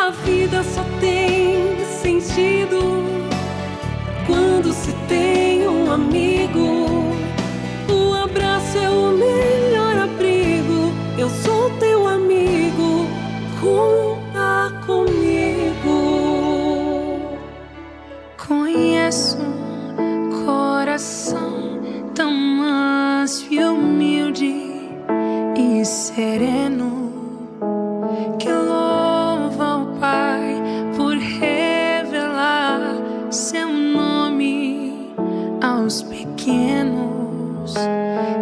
A vida só tem sentido quando se tem um amigo. O abraço é o melhor abrigo. Eu sou teu amigo, conta comigo. Conheço um coração tão manso e humilde e sereno, que louva o Pai por revelar seu nome aos pequenos,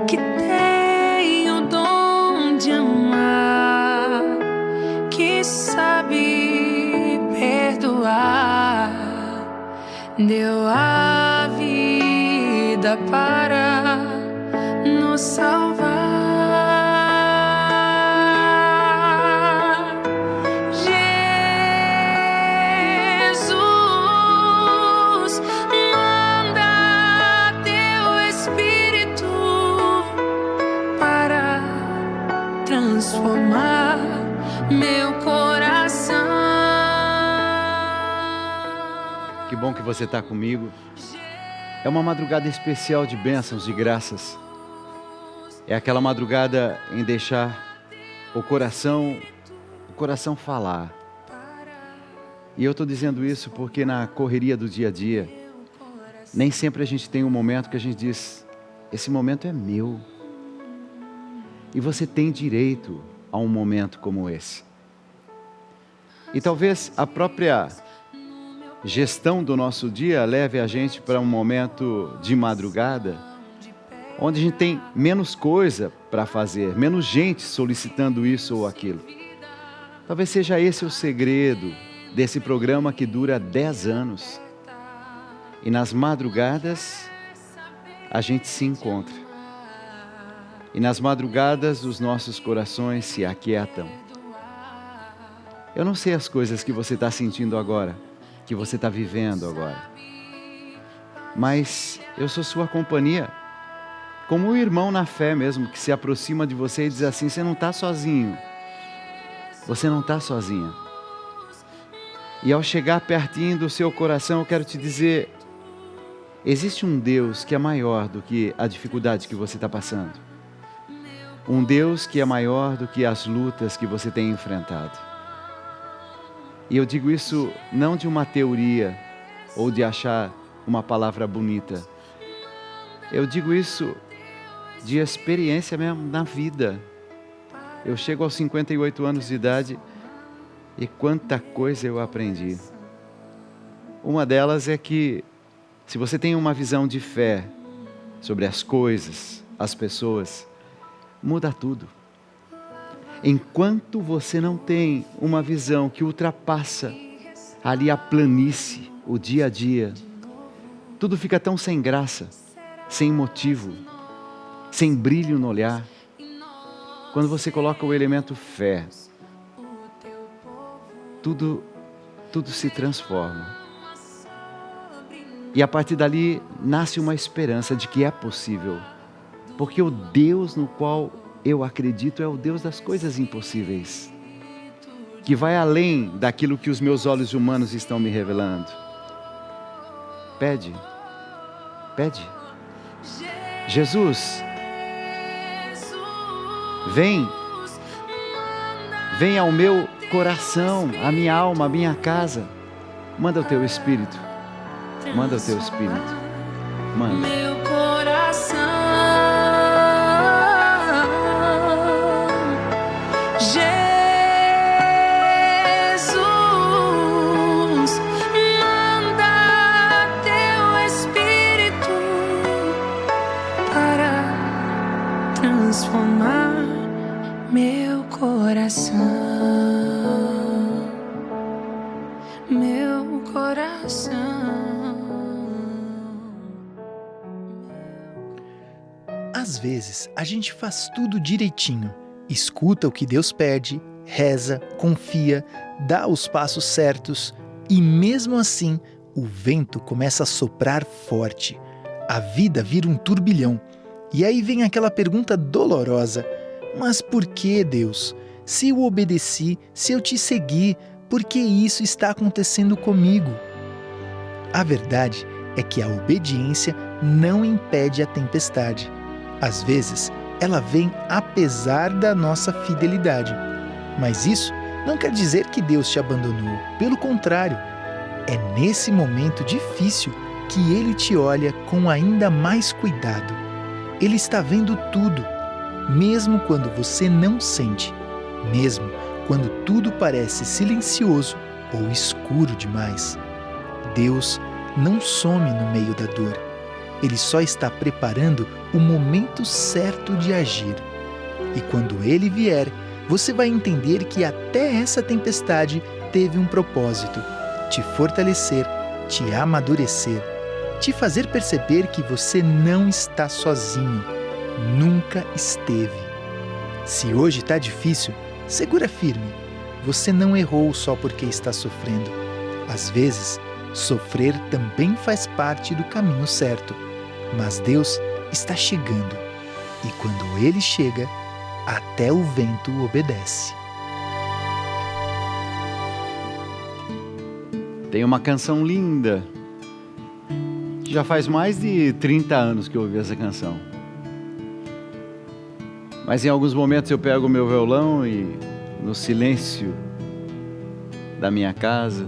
que tem o dom de amar, que sabe perdoar, deu a vida para nos salvar. Transformar meu coração. Que bom que você está comigo. É uma madrugada especial de bênçãos, de graças. É aquela madrugada em deixar o coração falar. E eu estou dizendo isso porque na correria do dia a dia, nem sempre a gente tem um momento que a gente diz: esse momento é meu. E você tem direito a um momento como esse. E talvez a própria gestão do nosso dia leve a gente para um momento de madrugada, onde a gente tem menos coisa para fazer, menos gente solicitando isso ou aquilo. Talvez seja esse o segredo desse programa que dura 10 anos. E nas madrugadas a gente se encontra. E nas madrugadas os nossos corações se aquietam. Eu não sei as coisas que você está sentindo agora, que você está vivendo agora. Mas eu sou sua companhia, como um irmão na fé mesmo, que se aproxima de você e diz assim: você não está sozinho. Você não está sozinha. E ao chegar pertinho do seu coração, eu quero te dizer: existe um Deus que é maior do que a dificuldade que você está passando. Um Deus que é maior do que as lutas que você tem enfrentado. E eu digo isso não de uma teoria ou de achar uma palavra bonita. Eu digo isso de experiência mesmo na vida. Eu chego aos 58 anos de idade e quanta coisa eu aprendi. Uma delas é que, se você tem uma visão de fé sobre as coisas, as pessoas, muda tudo. Enquanto você não tem uma visão que ultrapassa ali a planície, o dia a dia, tudo fica tão sem graça, sem motivo, sem brilho no olhar. Quando você coloca o elemento fé, tudo se transforma. E a partir dali nasce uma esperança de que é possível. Porque o Deus no qual eu acredito é o Deus das coisas impossíveis, que vai além daquilo que os meus olhos humanos estão me revelando. Pede. Jesus, vem ao meu coração, à minha alma, à minha casa. Manda o teu Espírito. Manda o teu Espírito. Manda. Meu coração, Jesus, manda teu Espírito para transformar meu coração, meu coração. Às vezes, a gente faz tudo direitinho, escuta o que Deus pede, reza, confia, dá os passos certos e mesmo assim o vento começa a soprar forte. A vida vira um turbilhão. E aí vem aquela pergunta dolorosa: mas por que, Deus? Se eu obedeci, se eu te segui, por que isso está acontecendo comigo? A verdade é que a obediência não impede a tempestade. Às vezes, ela vem apesar da nossa fidelidade. Mas isso não quer dizer que Deus te abandonou. Pelo contrário, é nesse momento difícil que Ele te olha com ainda mais cuidado. Ele está vendo tudo, mesmo quando você não sente, mesmo quando tudo parece silencioso ou escuro demais. Deus não some no meio da dor. Ele só está preparando o momento certo de agir. E quando Ele vier, você vai entender que até essa tempestade teve um propósito: te fortalecer, te amadurecer, te fazer perceber que você não está sozinho, nunca esteve. Se hoje está difícil, segura firme. Você não errou só porque está sofrendo. Às vezes, sofrer também faz parte do caminho certo. Mas Deus está chegando. E quando Ele chega, até o vento obedece. Tem uma canção linda, que já faz mais de 30 anos que eu ouvi essa canção. Mas em alguns momentos eu pego o meu violão e, no silêncio da minha casa,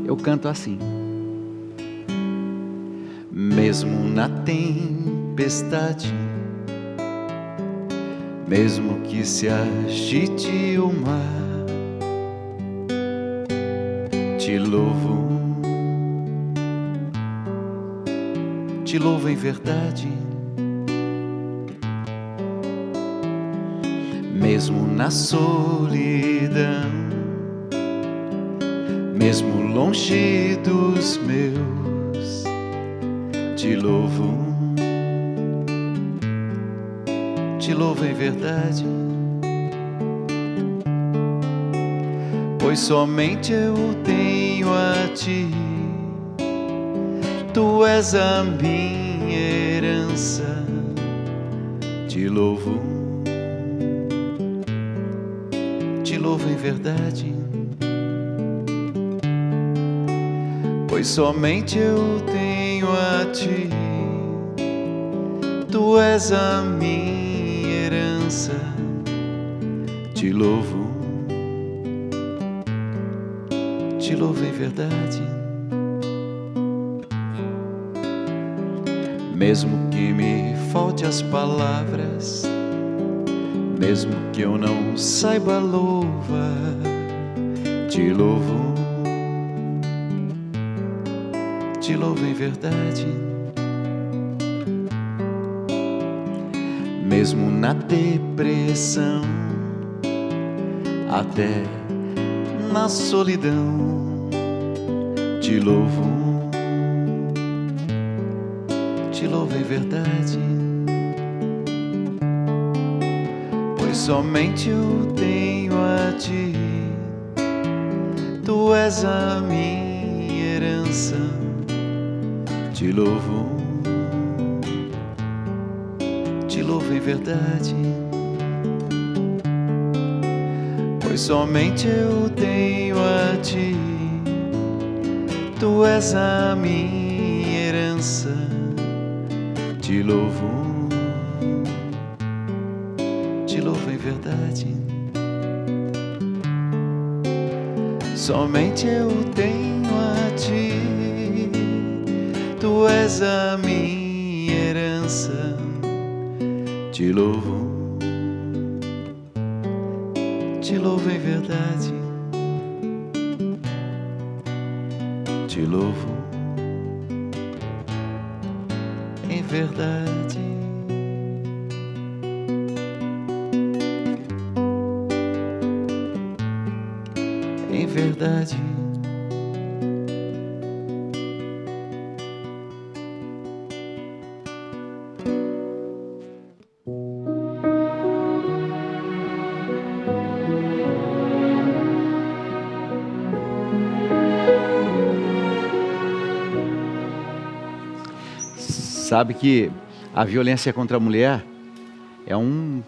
eu canto assim. Mesmo na tempestade, mesmo que se agite o mar, te louvo em verdade. Mesmo na solidão, mesmo longe dos meus, te louvo em verdade. Pois somente eu tenho a ti, tu és a minha herança, te louvo em verdade. Pois somente eu tenho a ti, tu és a minha herança, te louvo em verdade. Mesmo que me falte as palavras, mesmo que eu não saiba louvar, te louvo em verdade. Mesmo na depressão, até na solidão, te louvo em verdade. Pois somente eu tenho a ti, tu és a minha herança, te louvo em verdade. Pois somente eu tenho a ti, tu és a minha herança, te louvo em verdade. Somente eu tenho a ti, tu és a minha herança, te louvo em verdade. Te louvo em verdade. Em verdade. Sabe que a violência contra a mulher é um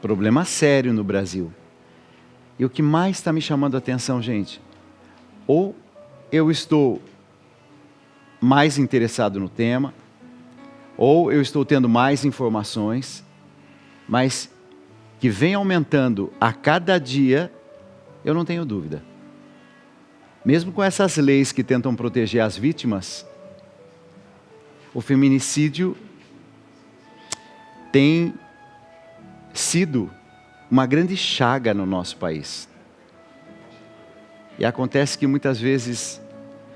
problema sério no Brasil. E o que mais está me chamando a atenção, gente, ou eu estou mais interessado no tema, ou eu estou tendo mais informações, mas que vem aumentando a cada dia, eu não tenho dúvida. Mesmo com essas leis que tentam proteger as vítimas, o feminicídio tem sido uma grande chaga no nosso país. E acontece que muitas vezes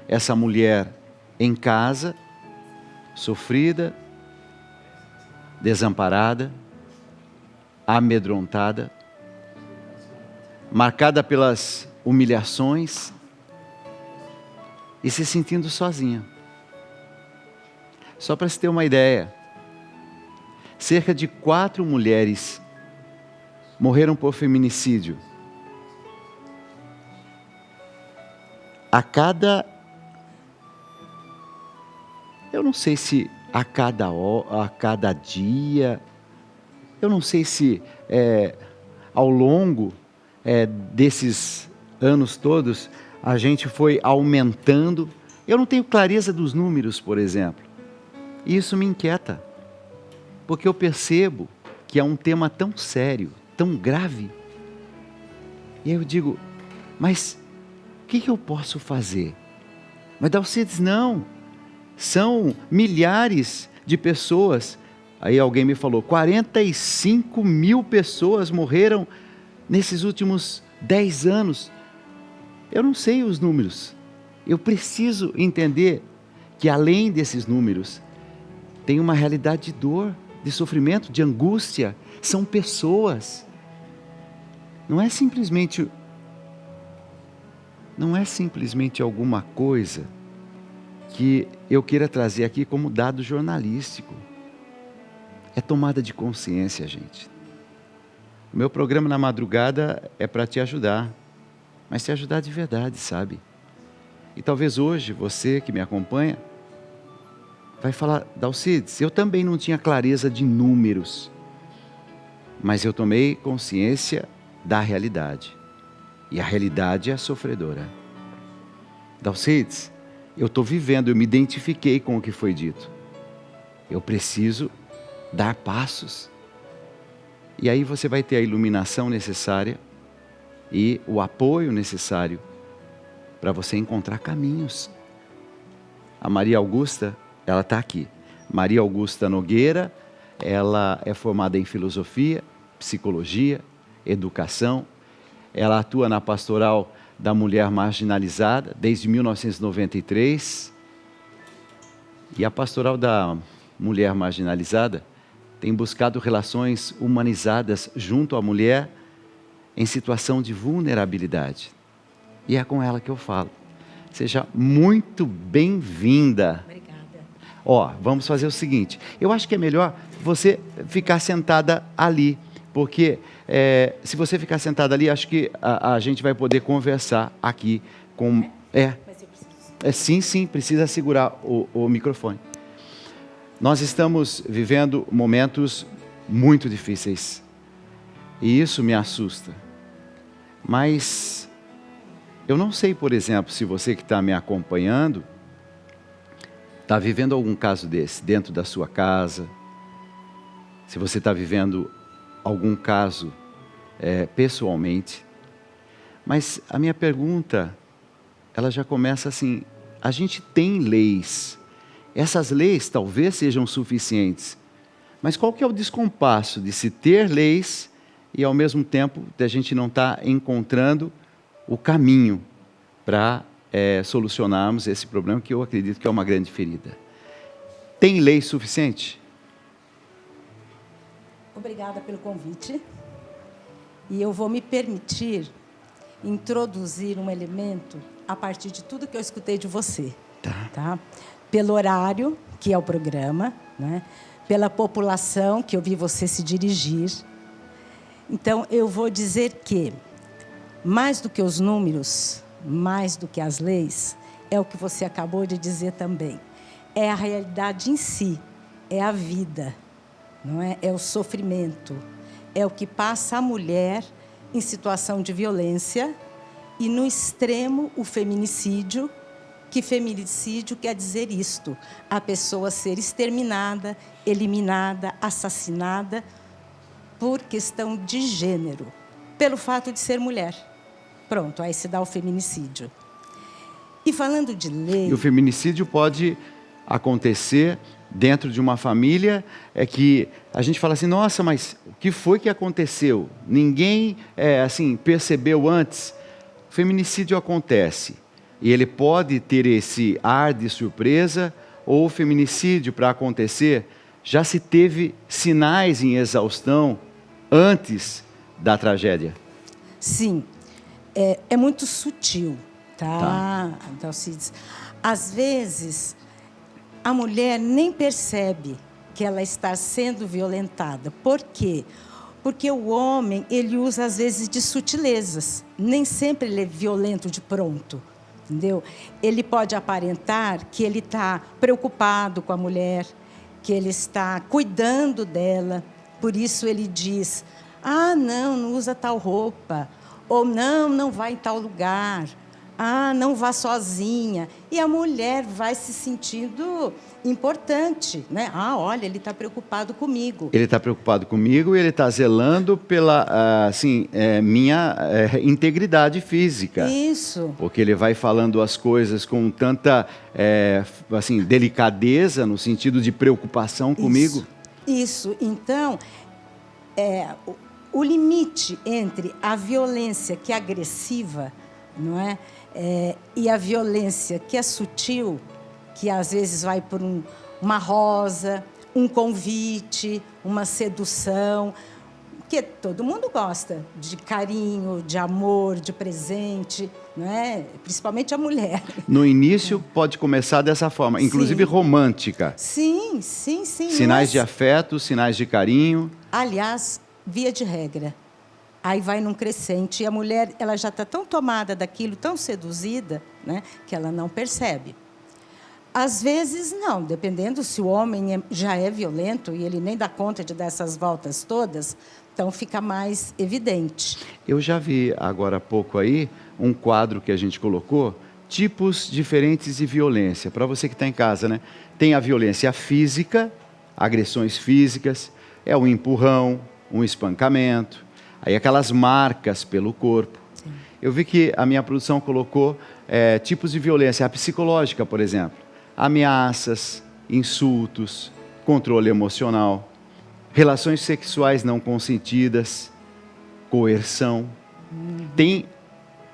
essa mulher em casa, sofrida, desamparada, amedrontada, marcada pelas humilhações e se sentindo sozinha. Só para se ter uma ideia, cerca de 4 mulheres morreram por feminicídio. A cada, eu não sei se a cada dia, eu não sei se ao longo desses anos todos a gente foi aumentando. Eu não tenho clareza dos números, por exemplo. E isso me inquieta, porque eu percebo que é um tema tão sério, tão grave. E aí eu digo, mas o que eu posso fazer? Mas Dalcides, não, são milhares de pessoas. Aí alguém me falou, 45 mil pessoas morreram nesses últimos 10 anos. Eu não sei os números. Eu preciso entender que além desses números, tem uma realidade de dor, de sofrimento, de angústia. São pessoas. Não é simplesmente alguma coisa que eu queira trazer aqui como dado jornalístico. É tomada de consciência, gente. O meu programa na madrugada é para te ajudar, mas te ajudar de verdade, sabe? E talvez hoje você que me acompanha vai falar, Dalcides, eu também não tinha clareza de números, mas eu tomei consciência da realidade. E a realidade é sofredora. Dalcides, eu estou vivendo, eu me identifiquei com o que foi dito. Eu preciso dar passos. E aí você vai ter a iluminação necessária e o apoio necessário para você encontrar caminhos. A Maria Augusta, ela está aqui. Maria Augusta Nogueira, ela é formada em filosofia, psicologia, educação. Ela atua na pastoral da mulher marginalizada desde 1993. E a pastoral da mulher marginalizada tem buscado relações humanizadas junto à mulher em situação de vulnerabilidade. E é com ela que eu falo. Seja muito bem-vinda. Obrigada. Vamos fazer o seguinte. Eu acho que é melhor você ficar sentada ali, porque se você ficar sentada ali, acho que a gente vai poder conversar aqui com... Mas eu preciso... Sim, precisa segurar o microfone. Nós estamos vivendo momentos muito difíceis. E isso me assusta. Mas eu não sei, por exemplo, se você que está me acompanhando está vivendo algum caso desse dentro da sua casa. Se você está vivendo algum caso pessoalmente. Mas a minha pergunta, ela já começa assim, a gente tem leis. Essas leis talvez sejam suficientes, mas qual que é o descompasso de se ter leis e ao mesmo tempo de a gente não estar encontrando o caminho para solucionarmos esse problema que eu acredito que é uma grande ferida? Tem lei suficiente? Obrigada pelo convite. E eu vou me permitir introduzir um elemento a partir de tudo que eu escutei de você. Tá? Pelo horário, que é o programa, né? Pela população que eu vi você se dirigir. Então, eu vou dizer que, mais do que os números, mais do que as leis, é o que você acabou de dizer também. É a realidade em si, é a vida, não é? É o sofrimento, é o que passa a mulher em situação de violência, e no extremo o feminicídio, que feminicídio quer dizer isto: a pessoa ser exterminada, eliminada, assassinada por questão de gênero, pelo fato de ser mulher. Pronto, aí se dá o feminicídio. E falando de lei... E o feminicídio pode acontecer dentro de uma família, é que a gente fala assim, nossa, mas o que foi que aconteceu? Ninguém assim, percebeu antes. O feminicídio acontece e ele pode ter esse ar de surpresa, ou o feminicídio, para acontecer, já se teve sinais em exaustão antes da tragédia. Sim, é muito sutil, tá. Dalcides? Às vezes, a mulher nem percebe que ela está sendo violentada. Por quê? Porque o homem, ele usa, às vezes, de sutilezas. Nem sempre ele é violento de pronto, entendeu? Ele pode aparentar que ele está preocupado com a mulher, que ele está cuidando dela. Por isso, ele diz, não usa tal roupa. Ou não vai em tal lugar. Não vá sozinha. E a mulher vai se sentindo importante, né? Olha, ele está preocupado comigo. Ele está preocupado comigo e ele está zelando pela minha integridade física. Isso. Porque ele vai falando as coisas com tanta delicadeza, no sentido de preocupação comigo. Isso. Então, o limite entre a violência que é agressiva, não é? E a violência que é sutil, que às vezes vai por uma rosa, um convite, uma sedução, que todo mundo gosta de carinho, de amor, de presente, não é? Principalmente a mulher. No início pode começar dessa forma, inclusive romântica. Sim. Sinais de afeto, sinais de carinho. Aliás, via de regra. Aí vai num crescente e a mulher, ela já está tão tomada daquilo, tão seduzida, né, que ela não percebe. Às vezes, não, dependendo se o homem já é violento e ele nem dá conta de dar essas voltas todas, então fica mais evidente. Eu já vi agora há pouco aí um quadro que a gente colocou, tipos diferentes de violência. Para você que está em casa, né? Tem a violência física, agressões físicas, é um empurrão, um espancamento, aí aquelas marcas pelo corpo. Sim. Eu vi que a minha produção colocou tipos de violência, a psicológica, por exemplo. Ameaças, insultos, controle emocional, relações sexuais não consentidas, coerção. Tem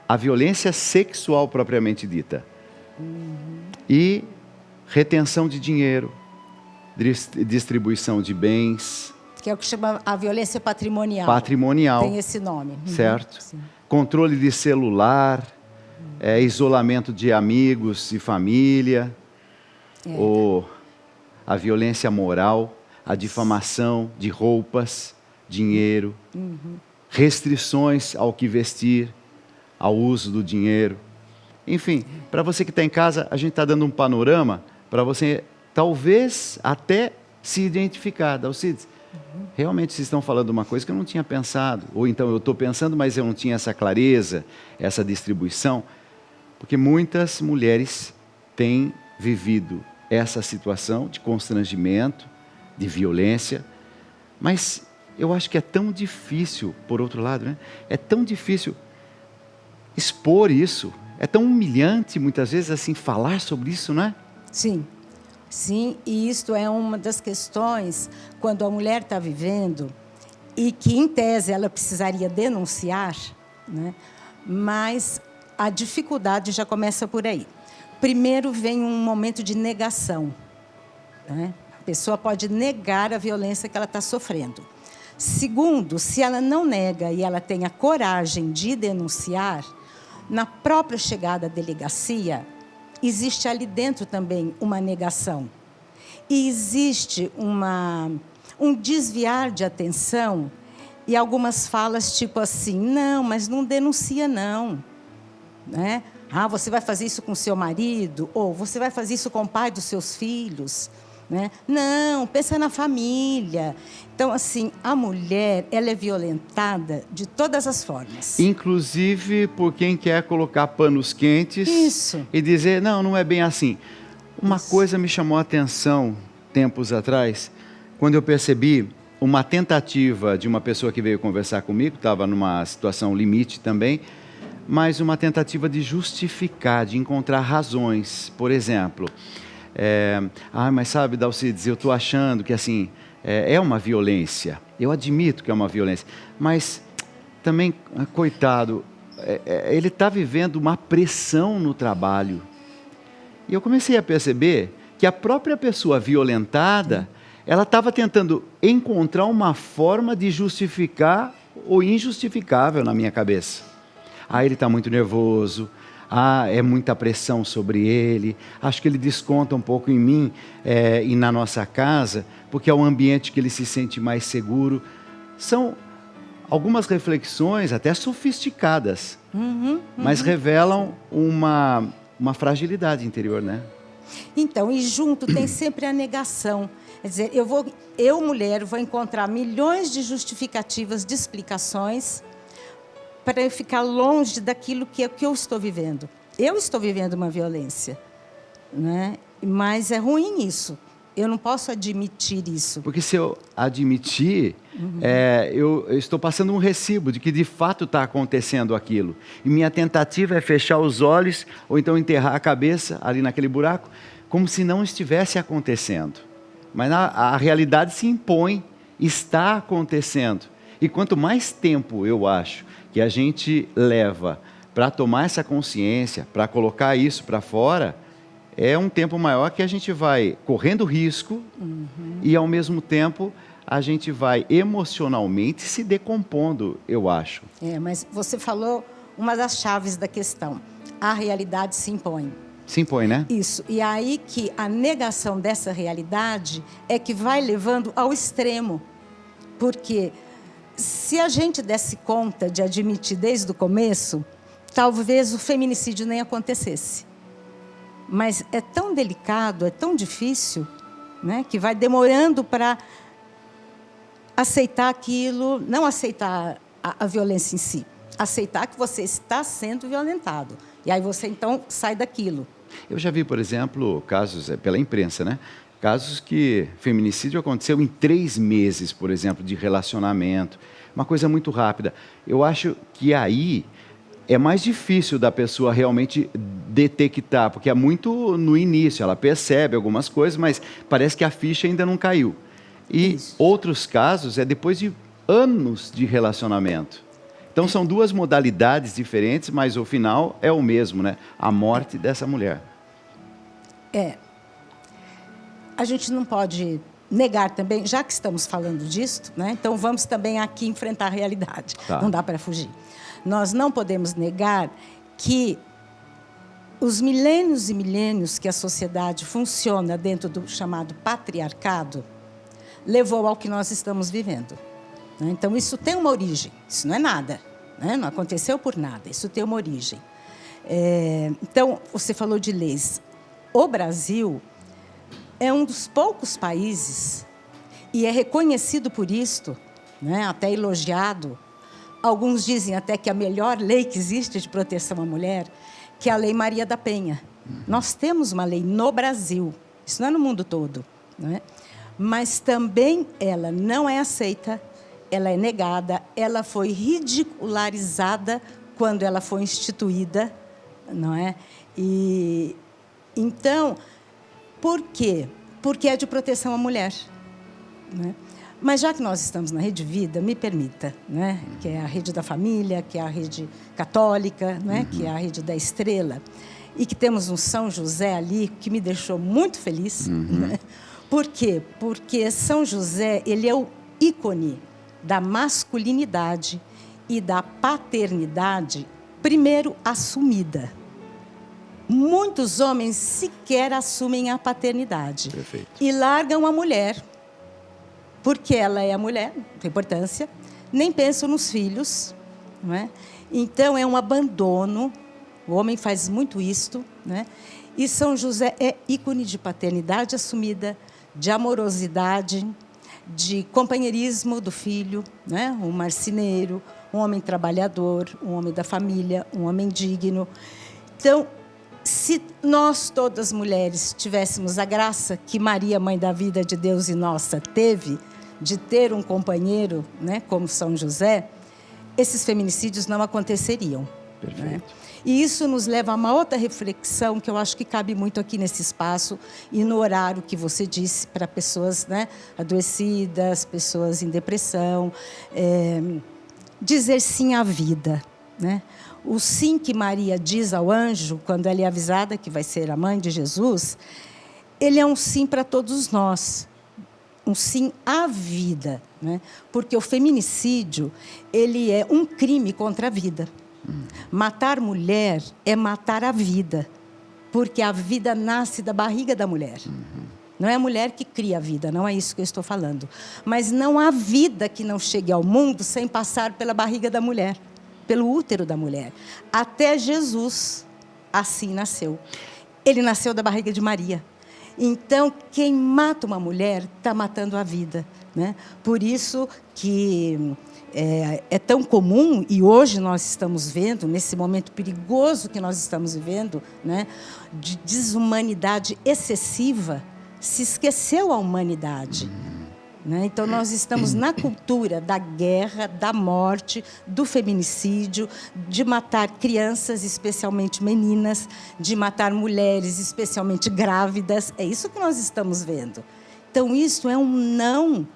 a violência sexual propriamente dita. E retenção de dinheiro, distribuição de bens. Que é o que chama a violência patrimonial. Patrimonial. Tem esse nome. Certo. Sim. Controle de celular, isolamento de amigos e família, ou a violência moral, a difamação de roupas, dinheiro, restrições ao que vestir, ao uso do dinheiro. Enfim, para você que está em casa, a gente está dando um panorama para você, talvez, até se identificar. Dalcides, realmente vocês estão falando uma coisa que eu não tinha pensado. Ou então eu estou pensando, mas eu não tinha essa clareza, essa distribuição. Porque muitas mulheres têm vivido essa situação de constrangimento, de violência. Mas eu acho que é tão difícil, por outro lado, né? É tão difícil expor isso. É tão humilhante, muitas vezes, assim, falar sobre isso, não é? Sim. Sim, e isto é uma das questões quando a mulher está vivendo e que, em tese, ela precisaria denunciar, né? Mas a dificuldade já começa por aí. Primeiro vem um momento de negação, né? A pessoa pode negar a violência que ela está sofrendo. Segundo, se ela não nega e ela tem a coragem de denunciar, na própria chegada à delegacia, existe ali dentro também uma negação. E existe um desviar de atenção e algumas falas tipo assim, não, mas não denuncia não. Né? Você vai fazer isso com seu marido? Ou você vai fazer isso com o pai dos seus filhos? né? Não, pensa na família. Então, assim, a mulher, ela é violentada de todas as formas. Inclusive por quem quer colocar panos quentes Isso. e dizer, não, não é bem assim. Uma Isso. coisa me chamou a atenção tempos atrás, quando eu percebi uma tentativa de uma pessoa que veio conversar comigo, estava numa situação limite também, mas uma tentativa de justificar, de encontrar razões. Por exemplo, mas sabe, Dalcides, eu estou achando que assim, é uma violência. Eu admito que é uma violência, mas também, coitado, ele está vivendo uma pressão no trabalho. E eu comecei a perceber que a própria pessoa violentada, ela estava tentando encontrar uma forma de justificar o injustificável na minha cabeça. Ele está muito nervoso, é muita pressão sobre ele, acho que ele desconta um pouco em mim e na nossa casa, porque é um ambiente que ele se sente mais seguro. São algumas reflexões até sofisticadas, mas revelam uma fragilidade interior, né? Então, e junto tem sempre a negação. Quer dizer, eu, mulher, vou encontrar milhões de justificativas, de explicações, para eu ficar longe daquilo que eu estou vivendo. Eu estou vivendo uma violência, né? Mas é ruim isso. Eu não posso admitir isso. Porque se eu admitir, eu estou passando um recibo de que de fato está acontecendo aquilo. E minha tentativa é fechar os olhos ou então enterrar a cabeça ali naquele buraco, como se não estivesse acontecendo. Mas a realidade se impõe, está acontecendo. E quanto mais tempo, eu acho, que a gente leva para tomar essa consciência, para colocar isso para fora, é um tempo maior que a gente vai correndo risco e, ao mesmo tempo, a gente vai emocionalmente se decompondo, eu acho. Mas você falou uma das chaves da questão. A realidade se impõe. Se impõe, né? Isso. E aí que a negação dessa realidade é que vai levando ao extremo. Porque se a gente desse conta de admitir desde o começo, talvez o feminicídio nem acontecesse. Mas é tão delicado, é tão difícil, né, que vai demorando para aceitar aquilo, não aceitar a violência em si, aceitar que você está sendo violentado. E aí você, então, sai daquilo. Eu já vi, por exemplo, casos, pela imprensa, né? Casos que feminicídio aconteceu em 3 meses, por exemplo, de relacionamento. Uma coisa muito rápida. Eu acho que aí é mais difícil da pessoa realmente detectar, porque é muito no início, ela percebe algumas coisas, mas parece que a ficha ainda não caiu. E outros casos é depois de anos de relacionamento. Então são 2 modalidades diferentes, mas o final é o mesmo, né? A morte dessa mulher. A gente não pode negar também, já que estamos falando disso, né? Então vamos também aqui enfrentar a realidade. Tá. Não dá para fugir. Nós não podemos negar que os milênios e milênios que a sociedade funciona dentro do chamado patriarcado levou ao que nós estamos vivendo, né? Então, isso tem uma origem. Isso não é nada, né? Não aconteceu por nada. Isso tem uma origem. Então, você falou de leis. O Brasil é um dos poucos países, e é reconhecido por isto, né? Até elogiado. Alguns dizem até que a melhor lei que existe de proteção à mulher, que é a Lei Maria da Penha. Nós temos uma lei no Brasil, isso não é no mundo todo, né? Mas também ela não é aceita, ela é negada, ela foi ridicularizada quando ela foi instituída, não é? E então, por quê? Porque é de proteção à mulher, né? Mas já que nós estamos na Rede Vida, me permita, né? Que é a rede da família, que é a rede católica, né? Que é a rede da Estrela, e que temos um São José ali que me deixou muito feliz, né? Por quê? Porque São José, ele é o ícone da masculinidade e da paternidade, primeiro assumida. Muitos homens sequer assumem a paternidade. Perfeito. E largam a mulher, porque ela é a mulher, não tem importância, nem pensam nos filhos, não é? Então, é um abandono, o homem faz muito isto, né? E São José é ícone de paternidade assumida, de amorosidade, de companheirismo do filho, né? Um marceneiro, um homem trabalhador, um homem da família, um homem digno. Então, se nós, todas mulheres, tivéssemos a graça que Maria, Mãe da Vida de Deus e nossa, teve, de ter um companheiro, né, como São José, esses feminicídios não aconteceriam. Perfeito. Né? E isso nos leva a uma outra reflexão que eu acho que cabe muito aqui nesse espaço e no horário que você disse para pessoas, né, adoecidas, pessoas em depressão, dizer sim à vida, né? O sim que Maria diz ao anjo, quando ela é avisada que vai ser a mãe de Jesus, ele é um sim para todos nós, um sim à vida, né? Porque o feminicídio, ele é um crime contra a vida. Matar mulher é matar a vida, porque a vida nasce da barriga da mulher. Não é a mulher que cria a vida, não é isso que eu estou falando. Mas não há vida que não chegue ao mundo sem passar pela barriga da mulher, pelo útero da mulher. Até Jesus assim nasceu. Ele nasceu da barriga de Maria. Então, quem mata uma mulher está matando a vida, né? Por isso que é tão comum, e hoje nós estamos vendo, nesse momento perigoso que nós estamos vivendo, né, de desumanidade excessiva, se esqueceu a humanidade. Né? Então, nós estamos na cultura da guerra, da morte, do feminicídio, de matar crianças, especialmente meninas, de matar mulheres, especialmente grávidas. É isso que nós estamos vendo. Então, isso é um não,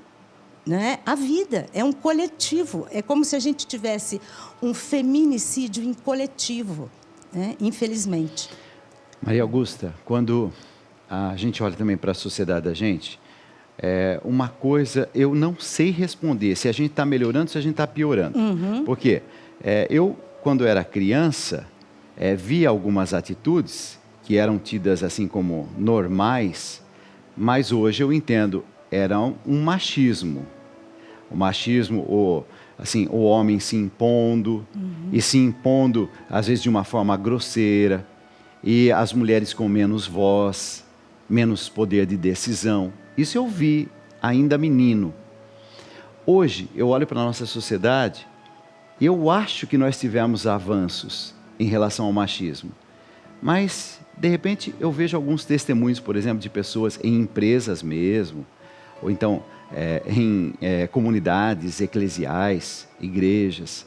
né? A vida é um coletivo. É como se a gente tivesse um feminicídio em coletivo, né? Infelizmente. Maria Augusta, quando a gente olha também para a sociedade da gente, uma coisa eu não sei responder se a gente está melhorando, se a gente está piorando. Porque eu, quando era criança, via algumas atitudes que eram tidas assim como normais, mas hoje eu entendo, era um machismo. O machismo, o homem se impondo, e se impondo, às vezes, de uma forma grosseira, e as mulheres com menos voz, menos poder de decisão. Isso eu vi ainda menino. Hoje, eu olho para a nossa sociedade e eu acho que nós tivemos avanços em relação ao machismo. Mas, de repente, eu vejo alguns testemunhos, por exemplo, de pessoas em empresas mesmo, ou então em comunidades eclesiais, igrejas.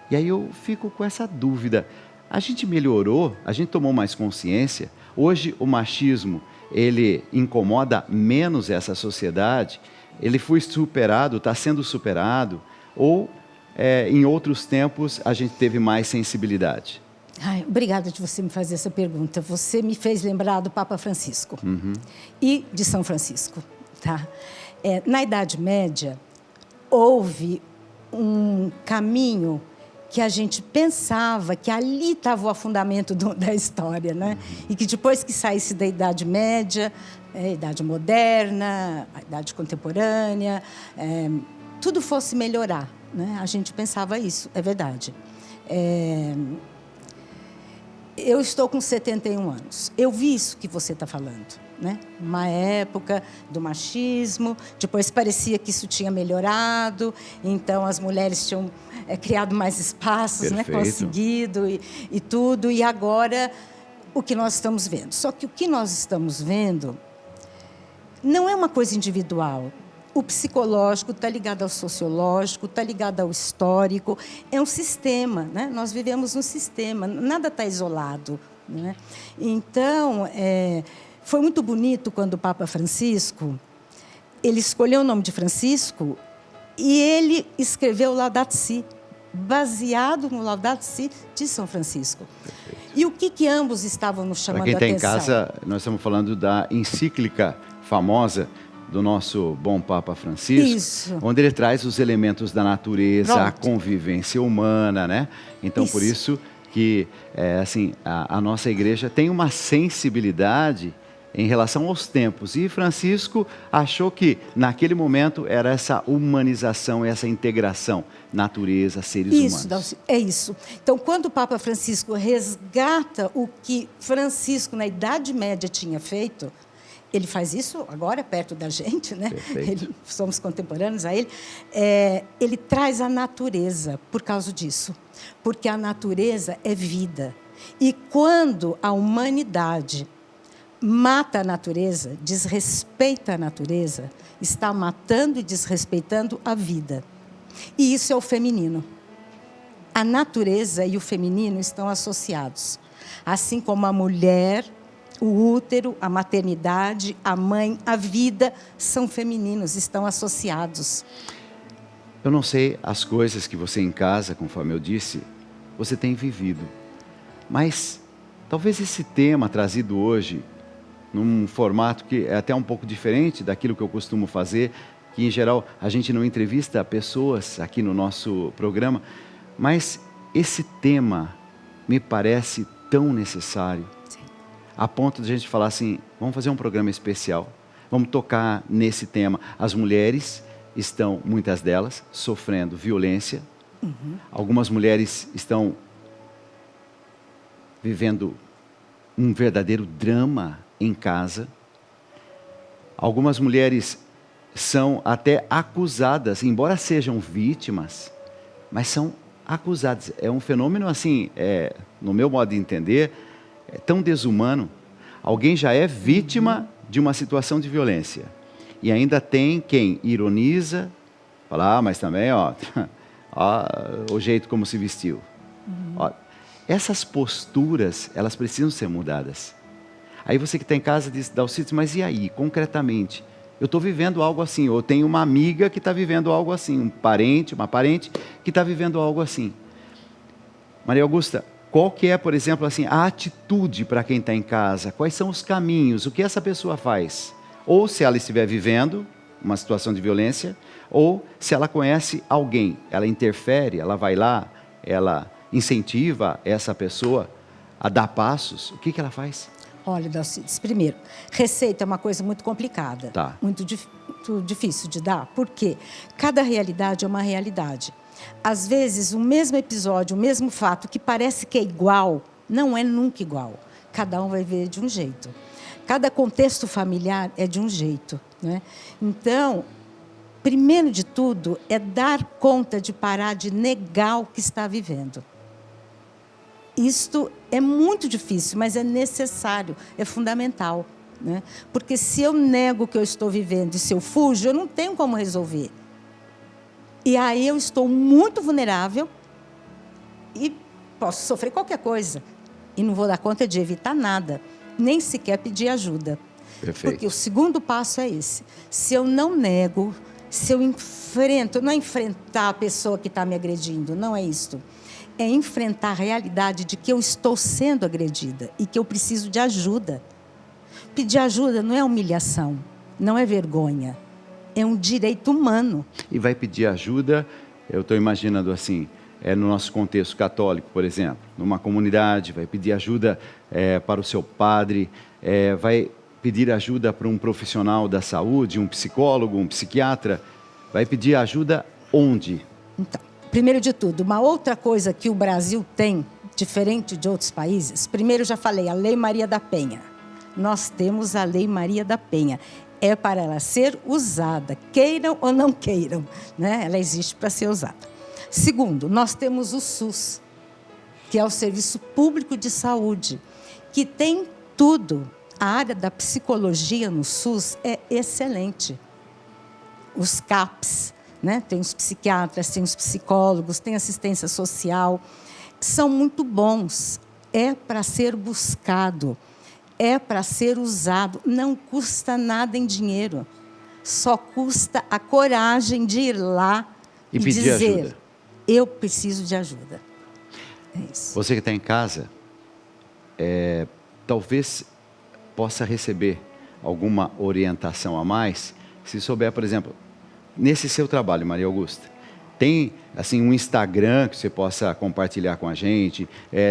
E aí eu fico com essa dúvida. A gente melhorou? A gente tomou mais consciência? Hoje o machismo, ele incomoda menos essa sociedade? Ele foi superado, está sendo superado? Ou em outros tempos a gente teve mais sensibilidade? Obrigada de você me fazer essa pergunta. Você me fez lembrar do Papa Francisco e de São Francisco. Tá? Na Idade Média, houve um caminho que a gente pensava que ali estava o afundamento da história, né? E que depois que saísse da Idade Média, a Idade Moderna, a Idade Contemporânea, tudo fosse melhorar, né? A gente pensava isso, é verdade. Eu estou com 71 anos. Eu vi isso que você está falando, né? Uma época do machismo, depois parecia que isso tinha melhorado, então as mulheres tinham criado mais espaços, né? Conseguido e tudo, e agora o que nós estamos vendo. Só que o que nós estamos vendo não é uma coisa individual. O psicológico está ligado ao sociológico, está ligado ao histórico, é um sistema, né? Nós vivemos num sistema, nada está isolado, né? Então, foi muito bonito quando o Papa Francisco, ele escolheu o nome de Francisco e ele escreveu o Laudato Si, baseado no Laudato Si de São Francisco. Perfeito. E o que ambos estavam nos chamando a atenção? Para quem está em casa, nós estamos falando da encíclica famosa do nosso bom Papa Francisco, isso, onde ele traz os elementos da natureza, a convivência humana, né? Então, por isso que a nossa igreja tem uma sensibilidade em relação aos tempos. E Francisco achou que, naquele momento, era essa humanização, essa integração, natureza, seres humanos. É isso. Então, quando o Papa Francisco resgata o que Francisco, na Idade Média, tinha feito, Ele faz isso agora, perto da gente, né? Perfeito. Somos contemporâneos a ele. Ele traz a natureza por causa disso, porque a natureza é vida. E quando a humanidade mata a natureza, desrespeita a natureza, está matando e desrespeitando a vida. E isso é o feminino. A natureza e o feminino estão associados. Assim como a mulher, o útero, a maternidade, a mãe, a vida são femininos, estão associados. Eu não sei as coisas que você em casa, conforme eu disse, você tem vivido. Mas talvez esse tema trazido hoje, num formato que é até um pouco diferente daquilo que eu costumo fazer, que em geral a gente não entrevista pessoas aqui no nosso programa, mas esse tema me parece tão necessário, Sim. a ponto de a gente falar assim, vamos fazer um programa especial, vamos tocar nesse tema. As mulheres estão, muitas delas, sofrendo violência, algumas mulheres estão vivendo um verdadeiro drama em casa, algumas mulheres são até acusadas, embora sejam vítimas, mas são acusadas. É um fenômeno assim, no meu modo de entender, é tão desumano. Alguém já é vítima de uma situação de violência e ainda tem quem ironiza, fala, mas também, ó, o jeito como se vestiu. Ó, essas posturas, elas precisam ser mudadas. Aí você que está em casa diz, Dalcides, mas e aí, concretamente? Eu estou vivendo algo assim, ou tenho uma amiga que está vivendo algo assim, um parente, uma parente que está vivendo algo assim. Maria Augusta, qual que é, por exemplo, assim, a atitude para quem está em casa? Quais são os caminhos? O que essa pessoa faz? Ou se ela estiver vivendo uma situação de violência, ou se ela conhece alguém, ela interfere, ela vai lá, ela incentiva essa pessoa a dar passos, o que ela faz? Olha, Dalcides, primeiro, receita é uma coisa muito complicada, Tá. muito difícil de dar, porque cada realidade é uma realidade. Às vezes, o mesmo episódio, o mesmo fato, que parece que é igual, não é nunca igual. Cada um vai ver de um jeito. Cada contexto familiar é de um jeito, né? Então, primeiro de tudo, é dar conta de parar de negar o que está vivendo. Isto é muito difícil, mas é necessário, é fundamental, né? Porque se eu nego o que eu estou vivendo e se eu fujo, eu não tenho como resolver. E aí eu estou muito vulnerável e posso sofrer qualquer coisa. E não vou dar conta de evitar nada, nem sequer pedir ajuda. Perfeito. Porque o segundo passo é esse. Se eu não nego, se eu enfrento, não é enfrentar a pessoa que está me agredindo, não é isto. É enfrentar a realidade de que eu estou sendo agredida e que eu preciso de ajuda. Pedir ajuda não é humilhação, não é vergonha, é um direito humano. E vai pedir ajuda, eu estou imaginando assim, no nosso contexto católico, por exemplo, numa comunidade, vai pedir ajuda para o seu padre, vai pedir ajuda para um profissional da saúde, um psicólogo, um psiquiatra, vai pedir ajuda onde? Então, primeiro de tudo, uma outra coisa que o Brasil tem, diferente de outros países, primeiro já falei, a Lei Maria da Penha. Nós temos a Lei Maria da Penha. É para ela ser usada, queiram ou não queiram, né? Ela existe para ser usada. Segundo, nós temos o SUS, que é o Serviço Público de Saúde, que tem tudo. A área da psicologia no SUS é excelente. Os CAPs, né? Tem os psiquiatras, tem os psicólogos, tem assistência social, são muito bons. É para ser buscado, é para ser usado. Não custa nada em dinheiro, só custa a coragem de ir lá E e pedir dizer, ajuda. eu preciso de ajuda. É isso. Você que está em casa, talvez possa receber alguma orientação a mais, se souber, por exemplo, nesse seu trabalho, Maria Augusta, tem assim um Instagram que você possa compartilhar com a gente,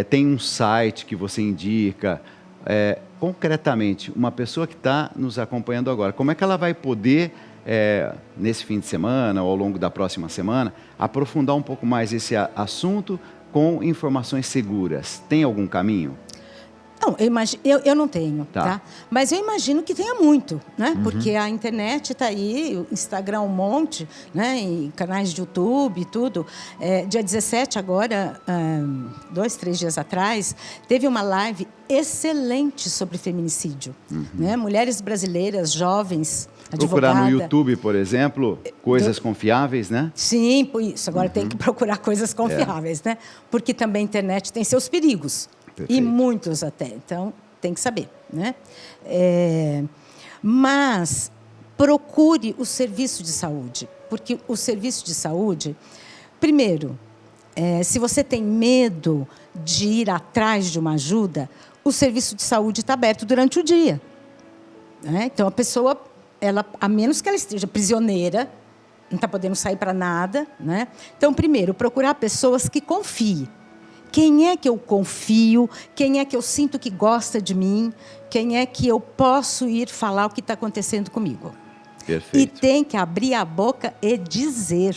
tem um site que você indica, concretamente, uma pessoa que está nos acompanhando agora, como é que ela vai poder, nesse fim de semana ou ao longo da próxima semana, aprofundar um pouco mais esse assunto com informações seguras? Tem algum caminho? Não, eu não tenho, tá? Mas eu imagino que tenha muito, né? Porque a internet está aí, o Instagram um monte, né? E canais de YouTube e tudo. Dia 17 agora, 2, 3 dias atrás, teve uma live excelente sobre feminicídio, né? Mulheres brasileiras, jovens, Procurar advogada. no YouTube, por exemplo, coisas confiáveis, né? Sim, por isso. Agora tem que procurar coisas confiáveis, né? Porque também a internet tem seus perigos. Perfeito. E muitos até. Então, tem que saber, né? Mas procure o serviço de saúde. Porque o serviço de saúde, primeiro, se você tem medo de ir atrás de uma ajuda, o serviço de saúde está aberto durante o dia, né? Então, a pessoa, a menos que ela esteja prisioneira, não está podendo sair para nada, né? Então, primeiro, procurar pessoas que confiem. Quem é que eu confio? Quem é que eu sinto que gosta de mim? Quem é que eu posso ir falar o que está acontecendo comigo? Perfeito. E tem que abrir a boca e dizer,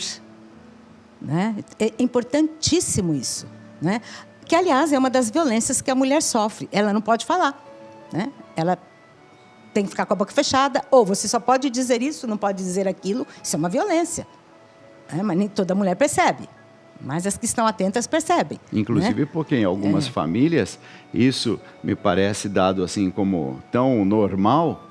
né? É importantíssimo isso, né? Que, aliás, é uma das violências que a mulher sofre. Ela não pode falar, né? Ela tem que ficar com a boca fechada. Ou você só pode dizer isso, não pode dizer aquilo. Isso é uma violência. Mas nem toda mulher percebe. Mas as que estão atentas percebem. Inclusive, né? Porque em algumas famílias, isso me parece dado assim como tão normal,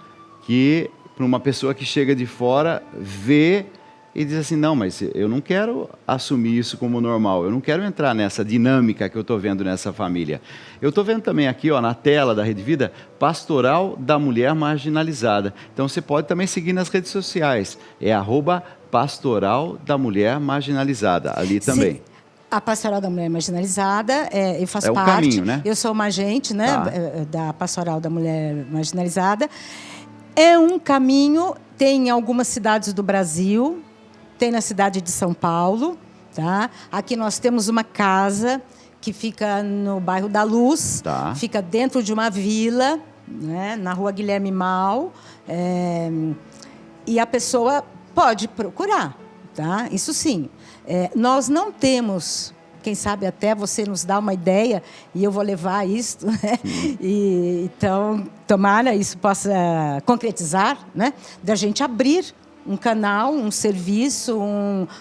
que para uma pessoa que chega de fora, vê e diz assim, não, mas eu não quero assumir isso como normal, eu não quero entrar nessa dinâmica que eu estou vendo nessa família. Eu estou vendo também aqui, na tela da Rede Vida, Pastoral da Mulher Marginalizada. Então, você pode também seguir nas redes sociais, @Pastoral da Mulher Marginalizada, ali também. Sim. A Pastoral da Mulher Marginalizada, eu faço o parte. Caminho, né? Eu sou uma agente, né, da Pastoral da Mulher Marginalizada. É um caminho, tem em algumas cidades do Brasil, tem na cidade de São Paulo, tá? Aqui nós temos uma casa que fica no bairro da Luz, fica dentro de uma vila, né, na Rua Guilherme Mal, e a pessoa pode procurar, tá? Isso sim. Nós não temos, quem sabe até você nos dá uma ideia, e eu vou levar isso, né? Então, tomara isso possa concretizar, né? Da gente abrir um canal, um serviço,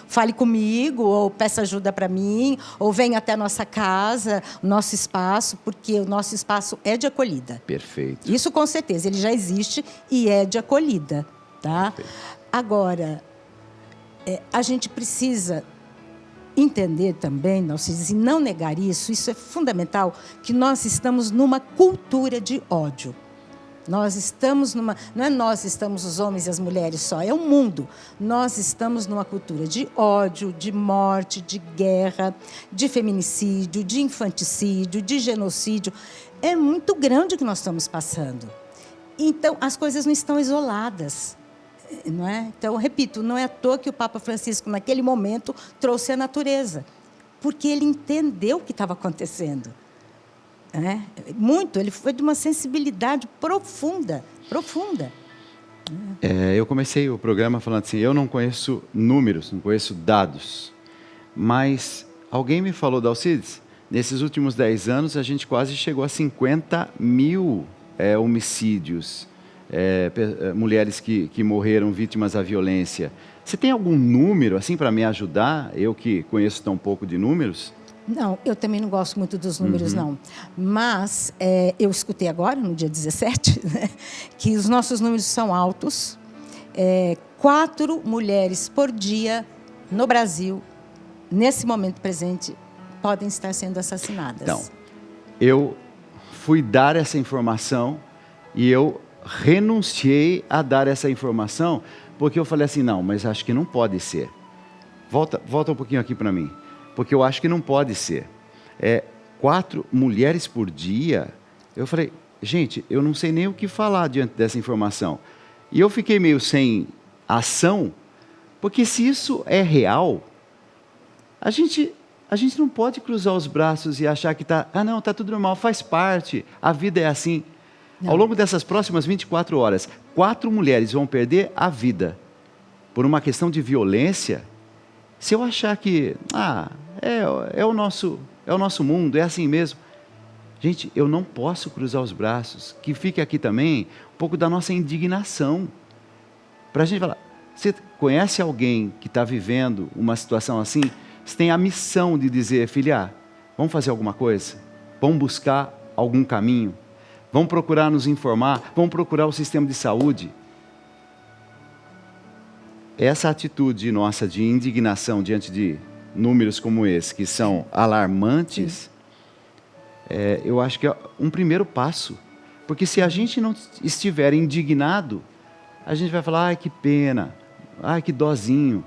fale comigo, ou peça ajuda para mim, ou venha até a nossa casa, o nosso espaço, porque o nosso espaço é de acolhida. Perfeito. Isso com certeza, ele já existe e é de acolhida, tá? Perfeito. Agora, a gente precisa entender também, Alcides, e não negar isso é fundamental, que nós estamos numa cultura de ódio. Nós estamos não é nós estamos os homens e as mulheres só, é o mundo. Nós estamos numa cultura de ódio, de morte, de guerra, de feminicídio, de infanticídio, de genocídio. É muito grande o que nós estamos passando. Então, as coisas não estão isoladas. Não é? Então, repito, não é à toa que o Papa Francisco, naquele momento, trouxe a natureza, porque ele entendeu o que estava acontecendo. Muito, ele foi de uma sensibilidade profunda, profunda. Eu comecei o programa falando assim, eu não conheço números, não conheço dados, mas alguém me falou, Alcides, nesses últimos 10 anos a gente quase chegou a 50 mil homicídios, mulheres que morreram vítimas da violência. Você tem algum número assim para me ajudar, eu que conheço tão pouco de números? Não, eu também não gosto muito dos números, não. Mas eu escutei agora, no dia 17, né, que os nossos números são altos. 4 mulheres por dia no Brasil, nesse momento presente, podem estar sendo assassinadas. Então, eu fui dar essa informação e eu renunciei a dar essa informação porque eu falei assim, não, mas acho que não pode ser. Volta um pouquinho aqui para mim. Porque eu acho que não pode ser. 4 mulheres por dia. Eu falei, gente, eu não sei nem o que falar diante dessa informação. E eu fiquei meio sem ação, porque se isso é real, a gente não pode cruzar os braços e achar que está tudo normal, faz parte, a vida é assim. Não. Ao longo dessas próximas 24 horas, 4 mulheres vão perder a vida por uma questão de violência. Se eu achar que é o nosso mundo, é assim mesmo, Gente, eu não posso cruzar os braços. Que fique aqui também um pouco da nossa indignação. Para a gente falar, você conhece alguém que está vivendo uma situação assim? Você tem a missão de dizer, filha, vamos fazer alguma coisa? Vamos buscar algum caminho? Vamos procurar nos informar? Vamos procurar o sistema de saúde? Essa atitude nossa de indignação diante de números como esse, que são alarmantes, eu acho que é um primeiro passo. Porque se a gente não estiver indignado, a gente vai falar, ai que pena, ai que dozinho.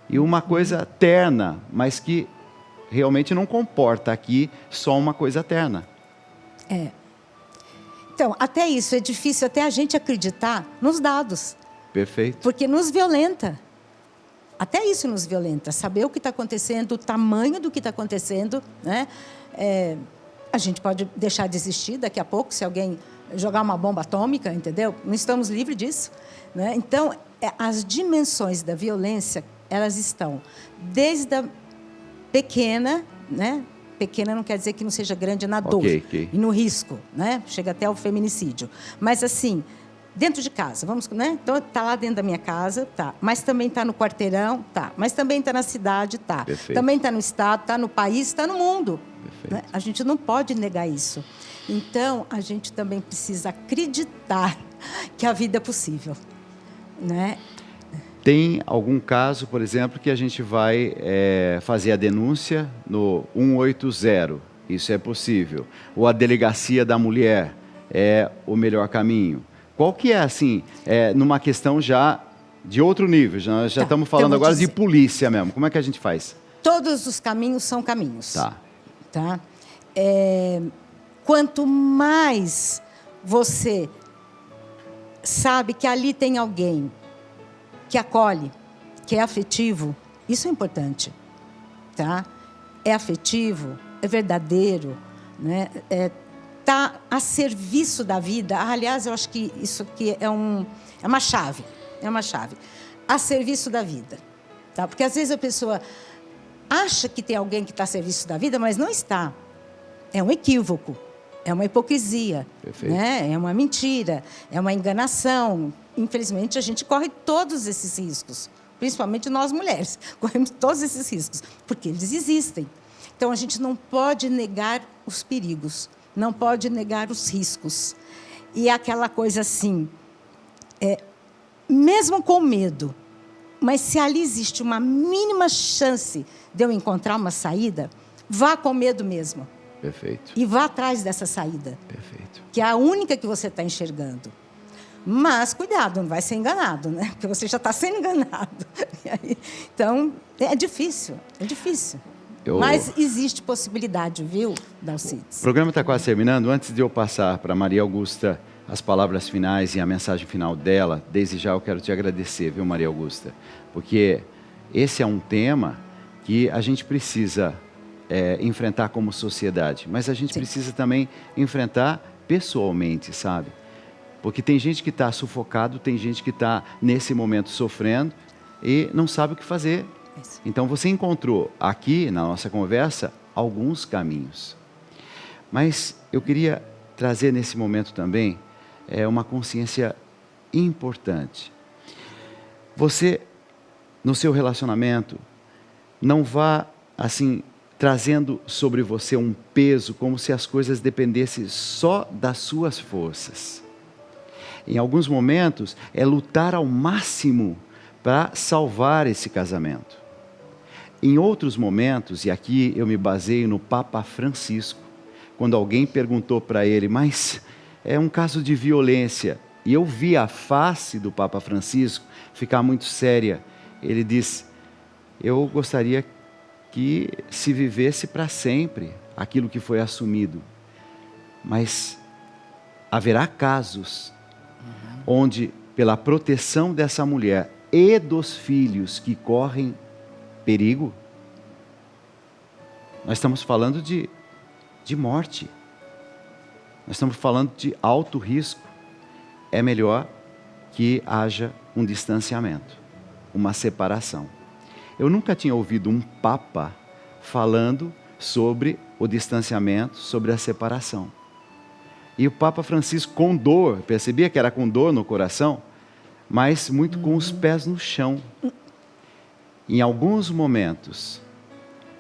E uma coisa terna, mas que realmente não comporta aqui só uma coisa terna. Então, até isso é difícil, até a gente acreditar nos dados. Perfeito. Porque nos violenta. Até isso nos violenta. Saber o que está acontecendo, o tamanho do que está acontecendo, né? A gente pode deixar de existir daqui a pouco, se alguém jogar uma bomba atômica, entendeu? Não estamos livres disso, né? Então, as dimensões da violência, elas estão desde a pequena, né? Pequena não quer dizer que não seja grande na dor e no risco, né? Chega até o feminicídio. Mas, assim, dentro de casa, vamos, né? Então, está lá dentro da minha casa, tá. Mas também está no quarteirão, tá. Mas também está na cidade, tá. Perfeito. Também está no estado, está no país, está no mundo. Né? Perfeito. A gente não pode negar isso. Então, a gente também precisa acreditar que a vida é possível, né? Tem algum caso, por exemplo, que a gente vai fazer a denúncia no 180, isso é possível. Ou a delegacia da mulher é o melhor caminho. Qual que é, assim, numa questão já de outro nível? Já estamos falando agora de polícia mesmo. Como é que a gente faz? Todos os caminhos são caminhos. Tá. Quanto mais você sabe que ali tem alguém que acolhe, que é afetivo, isso é importante, tá? É afetivo, é verdadeiro, né? Tá a serviço da vida. Aliás, eu acho que isso aqui é uma chave, a serviço da vida, tá? Porque às vezes a pessoa acha que tem alguém que está a serviço da vida, mas não está. É um equívoco, é uma hipocrisia, né? É uma mentira, é uma enganação. Infelizmente, a gente corre todos esses riscos, principalmente nós mulheres, corremos todos esses riscos, porque eles existem. Então, a gente não pode negar os perigos, não pode negar os riscos. E aquela coisa assim, mesmo com medo, mas se ali existe uma mínima chance de eu encontrar uma saída, vá com medo mesmo. Perfeito. E vá atrás dessa saída. Perfeito. Que é a única que você está enxergando. Mas, cuidado, não vai ser enganado, né? Porque você já está sendo enganado. Então, é difícil, Mas existe possibilidade, viu, Dalcides? O programa está quase terminando. Antes de eu passar para Maria Augusta as palavras finais e a mensagem final dela, desde já eu quero te agradecer, viu, Maria Augusta? Porque esse é um tema que a gente precisa enfrentar como sociedade, mas a gente precisa também enfrentar pessoalmente, sabe? Porque tem gente que está sufocado, tem gente que está nesse momento sofrendo e não sabe o que fazer. Isso. Então você encontrou aqui na nossa conversa alguns caminhos. Mas eu queria trazer nesse momento também uma consciência importante. Você, no seu relacionamento, não vá assim trazendo sobre você um peso como se as coisas dependessem só das suas forças. Em alguns momentos, é lutar ao máximo para salvar esse casamento. Em outros momentos, e aqui eu me baseio no Papa Francisco, quando alguém perguntou para ele, mas é um caso de violência, e eu vi a face do Papa Francisco ficar muito séria. Ele disse, eu gostaria que se vivesse para sempre aquilo que foi assumido, mas haverá casos onde, pela proteção dessa mulher e dos filhos que correm perigo, nós estamos falando de morte, nós estamos falando de alto risco. É melhor que haja um distanciamento, uma separação. Eu nunca tinha ouvido um papa falando sobre o distanciamento, sobre a separação. E o Papa Francisco, com dor, percebia que era com dor no coração, mas muito com os pés no chão. Em alguns momentos,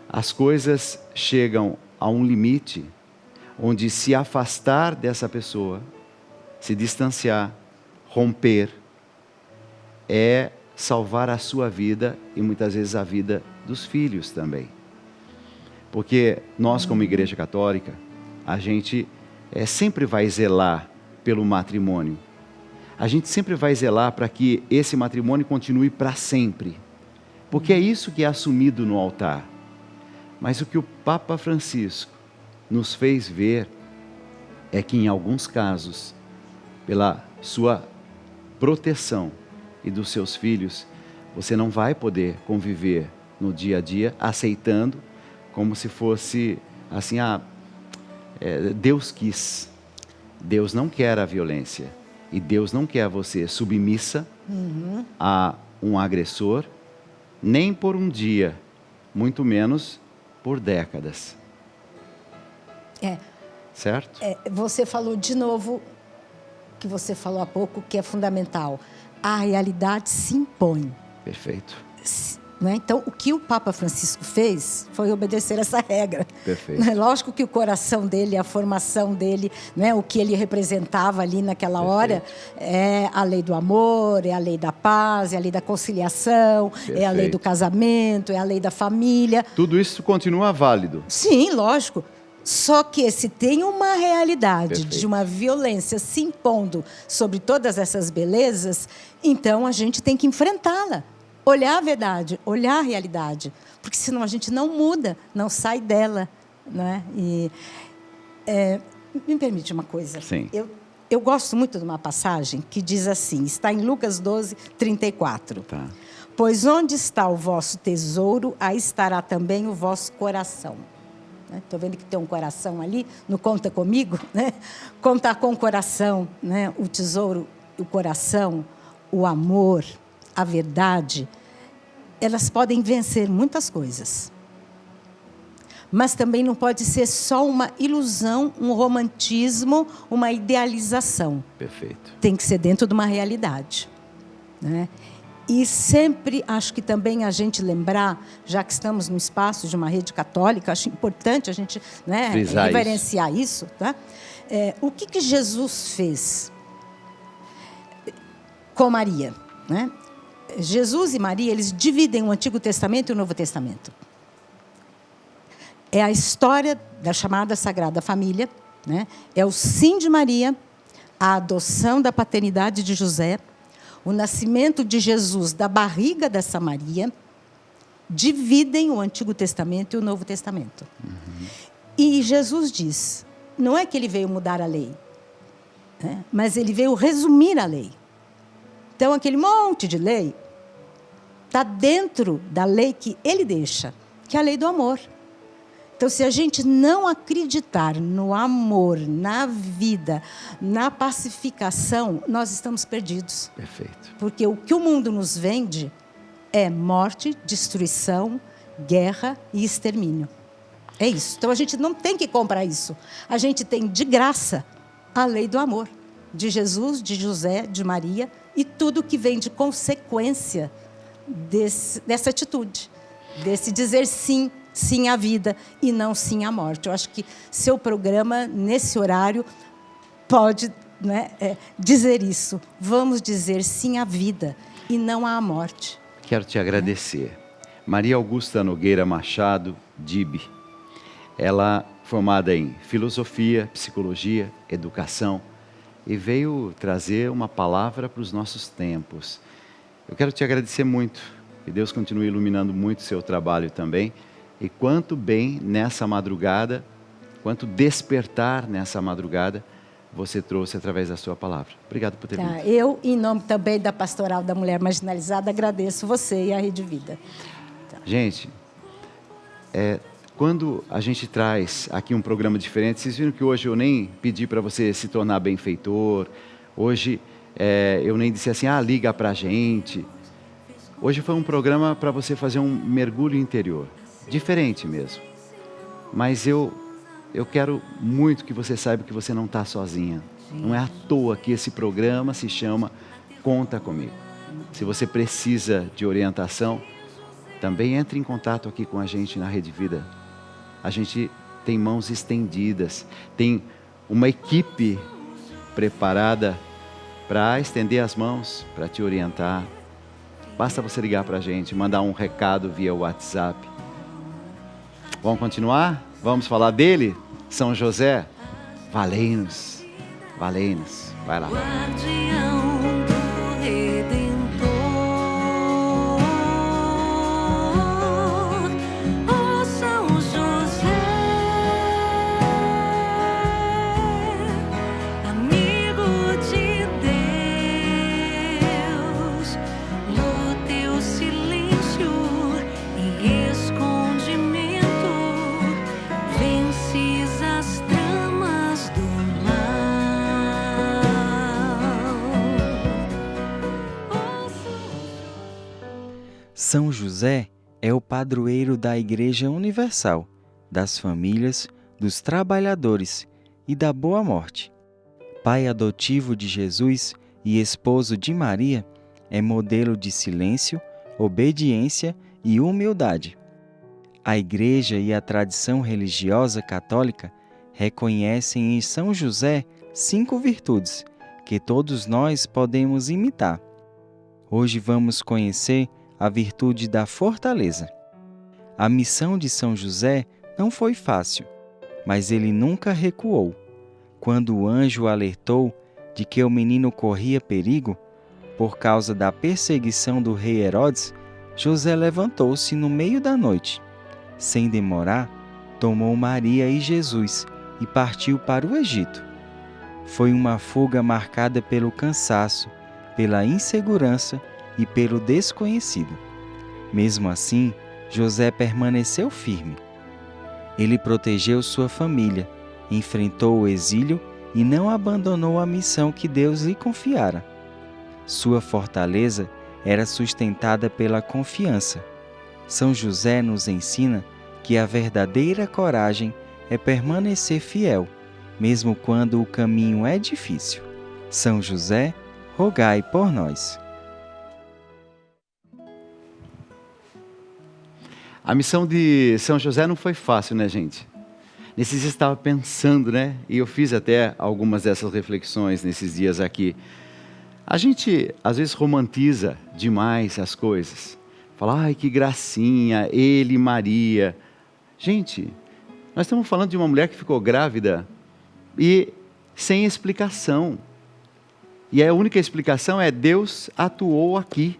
as coisas chegam a um limite onde se afastar dessa pessoa, se distanciar, romper, é salvar a sua vida e muitas vezes a vida dos filhos também. Porque nós, como Igreja Católica, a gente sempre vai zelar pelo matrimônio. A gente sempre vai zelar para que esse matrimônio continue para sempre. Porque é isso que é assumido no altar. Mas o que o Papa Francisco nos fez ver é que em alguns casos, pela sua proteção e dos seus filhos, você não vai poder conviver no dia a dia aceitando como se fosse assim, Deus quis. Deus não quer a violência e Deus não quer você submissa a um agressor, nem por um dia, muito menos por décadas. Certo? Você falou de novo, que você falou há pouco, que é fundamental. A realidade se impõe. Perfeito. Né? Então, o que o Papa Francisco fez foi obedecer essa regra. Perfeito. Lógico que o coração dele, a formação dele, né, o que ele representava ali naquela hora, é a lei do amor, é a lei da paz, é a lei da conciliação, é a lei do casamento, é a lei da família. Tudo isso continua válido. Sim, lógico. Só que se tem uma realidade Perfeito. de uma violência se impondo sobre todas essas belezas, então a gente tem que enfrentá-la. Olhar a verdade, olhar a realidade. Porque senão a gente não muda, não sai dela. Né? E, me permite uma coisa. Sim. Eu gosto muito de uma passagem que diz assim, está em Lucas 12, 34. Tá. Pois onde está o vosso tesouro, aí estará também o vosso coração. Estou vendo que tem um coração ali, não conta comigo, né? Contar com o coração, né? O tesouro, o coração, o amor, a verdade, elas podem vencer muitas coisas. Mas também não pode ser só uma ilusão, um romantismo, uma idealização. Perfeito. Tem que ser dentro de uma realidade. Né? E sempre acho que também a gente lembrar, já que estamos no espaço de uma rede católica, acho importante a gente, né, reverenciar isso. Tá? O que Jesus fez com Maria? Né? Jesus e Maria, eles dividem o Antigo Testamento e o Novo Testamento. É a história da chamada Sagrada Família, né? É o sim de Maria, a adoção da paternidade de José, o nascimento de Jesus da barriga dessa Maria, dividem o Antigo Testamento e o Novo Testamento. E Jesus diz, não é que ele veio mudar a lei, né? Mas ele veio resumir a lei. Então, aquele monte de lei está dentro da lei que ele deixa, que é a lei do amor. Então, se a gente não acreditar no amor, na vida, na pacificação, nós estamos perdidos. Perfeito. Porque o que o mundo nos vende é morte, destruição, guerra e extermínio. É isso. Então, a gente não tem que comprar isso. A gente tem de graça a lei do amor. De Jesus, de José, de Maria e tudo que vem de consequência dessa atitude. Desse dizer sim. Sim à vida e não sim à morte. Eu acho que seu programa, nesse horário, pode, né, dizer isso. Vamos dizer sim à vida e não à morte. Quero te agradecer. Maria Augusta Nogueira Machado, Dib. Ela formada em filosofia, psicologia, educação e veio trazer uma palavra para os nossos tempos. Eu quero te agradecer muito. Que Deus continue iluminando muito o seu trabalho também. E quanto bem nessa madrugada, quanto despertar nessa madrugada, você trouxe através da sua palavra. Obrigado por ter vindo. Eu, em nome também da Pastoral da Mulher Marginalizada, agradeço você e a Rede Vida. Gente, quando a gente traz aqui um programa diferente, vocês viram que hoje eu nem pedi para você se tornar benfeitor, hoje eu nem disse assim, liga para a gente. Hoje foi um programa para você fazer um mergulho interior. Diferente mesmo. Mas eu eu quero muito que você saiba que você não está sozinha. Não é à toa que esse programa se chama Conta Comigo. Se você precisa de orientação, também entre em contato aqui com a gente na Rede Vida. A gente tem mãos estendidas, tem uma equipe preparada para estender as mãos, para te orientar. Basta você ligar para a gente, mandar um recado via WhatsApp. Vamos continuar? Vamos falar dele? São José, valei-nos, valei-nos. Vai lá. Guardião do Redentor, ó São José, amigo de Deus, no teu silêncio e escondimento, vences as tramas do mal. São José é o padroeiro da Igreja Universal, das famílias, dos trabalhadores e da boa morte. Pai adotivo de Jesus e esposo de Maria, é modelo de silêncio, obediência e humildade. A Igreja e a tradição religiosa católica reconhecem em São José 5 virtudes que todos nós podemos imitar. Hoje vamos conhecer a virtude da fortaleza. A missão de São José não foi fácil, mas ele nunca recuou. Quando o anjo alertou de que o menino corria perigo, por causa da perseguição do rei Herodes, José levantou-se no meio da noite. Sem demorar, tomou Maria e Jesus e partiu para o Egito. Foi uma fuga marcada pelo cansaço, pela insegurança e pelo desconhecido. Mesmo assim, José permaneceu firme. Ele protegeu sua família, enfrentou o exílio e não abandonou a missão que Deus lhe confiara. Sua fortaleza era sustentada pela confiança. São José nos ensina que a verdadeira coragem é permanecer fiel, mesmo quando o caminho é difícil. São José, rogai por nós. A missão de São José não foi fácil, né, gente? Nesses dias eu estava pensando, né? E eu fiz até algumas dessas reflexões nesses dias aqui. A gente, às vezes, romantiza demais as coisas. Fala, ai, que gracinha, ele e Maria. Gente, nós estamos falando de uma mulher que ficou grávida e sem explicação. E a única explicação é Deus atuou aqui.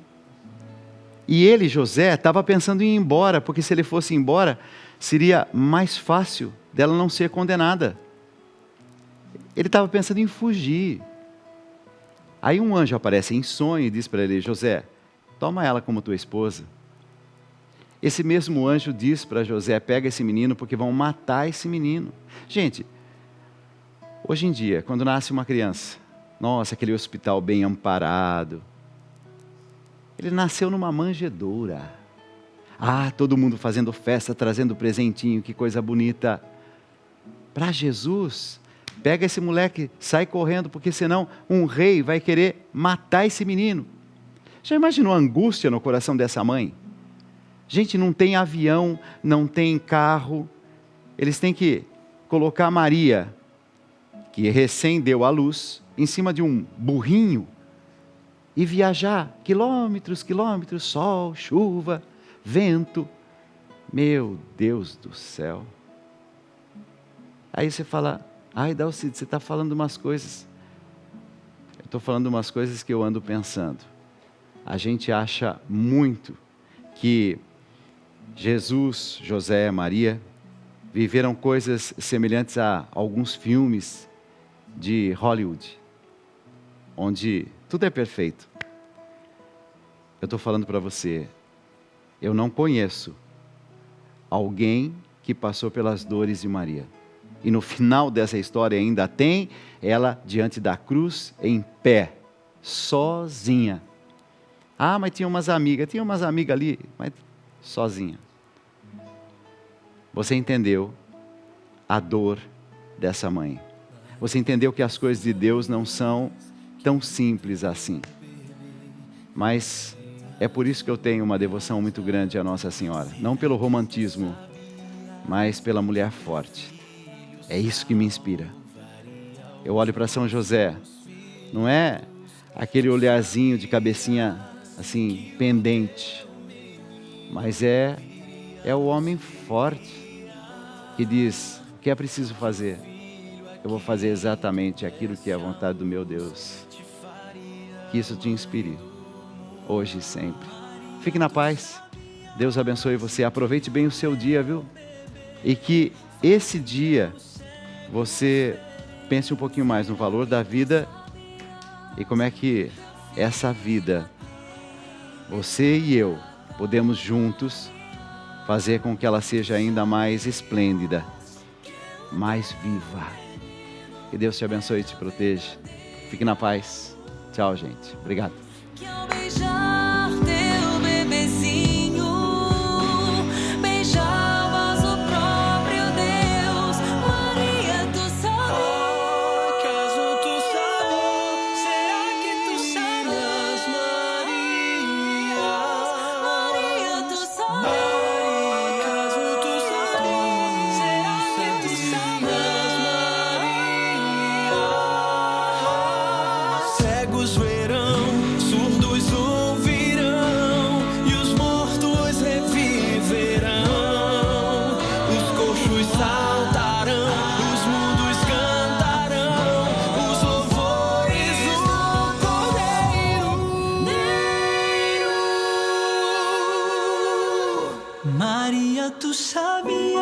E ele, José, estava pensando em ir embora, porque se ele fosse embora, seria mais fácil dela não ser condenada. Ele estava pensando em fugir. Aí um anjo aparece em sonho e diz para ele, José, toma ela como tua esposa. Esse mesmo anjo diz para José, pega esse menino porque vão matar esse menino. Gente, hoje em dia, quando nasce uma criança, nossa, aquele hospital bem amparado, ele nasceu numa manjedoura. Ah, todo mundo fazendo festa, trazendo presentinho, que coisa bonita. Para Jesus, pega esse moleque, sai correndo, porque senão um rei vai querer matar esse menino. Já imaginou a angústia no coração dessa mãe? Gente, não tem avião, não tem carro. Eles têm que colocar Maria, que recém deu à luz, em cima de um burrinho, e viajar quilômetros, quilômetros, sol, chuva, vento. Meu Deus do céu. Aí você fala, ai Dalcide, você está falando umas coisas. Eu estou falando umas coisas que eu ando pensando. A gente acha muito que Jesus, José, Maria, viveram coisas semelhantes a alguns filmes de Hollywood, onde tudo é perfeito. Eu estou falando para você, eu não conheço alguém que passou pelas dores de Maria. E no final dessa história ainda tem ela diante da cruz, em pé, sozinha. Ah, mas tinha umas amigas ali, mas sozinha. Você entendeu a dor dessa mãe. Você entendeu que as coisas de Deus não são tão simples assim. Mas é por isso que eu tenho uma devoção muito grande à Nossa Senhora. Não pelo romantismo, mas pela mulher forte. É isso que me inspira. Eu olho para São José. Não é aquele olharzinho de cabecinha assim, pendente. Mas é o homem forte que diz: o que é preciso fazer? Eu vou fazer exatamente aquilo que é a vontade do meu Deus. Que isso te inspire, hoje e sempre. Fique na paz. Deus abençoe você. Aproveite bem o seu dia, viu? E que esse dia você pense um pouquinho mais no valor da vida e como é que essa vida, você e eu, podemos juntos fazer com que ela seja ainda mais esplêndida, mais viva. Que Deus te abençoe e te proteja. Fique na paz. Tchau, gente. Obrigado. Que ao beijar teu bebezinho, beijavas o próprio Deus. Maria, tu sabes. ¿Acaso tú sabes? ¿Será que tú sabes, María? Maria, tu sabes. ¿Acaso tú sabes? ¿Será que tú sabes, María? Cegos verão, surdos ouvirão, e os mortos reviverão. Os coxos saltarão, os mundos cantarão, os louvores do Cordeiro. Maria, tu sabias?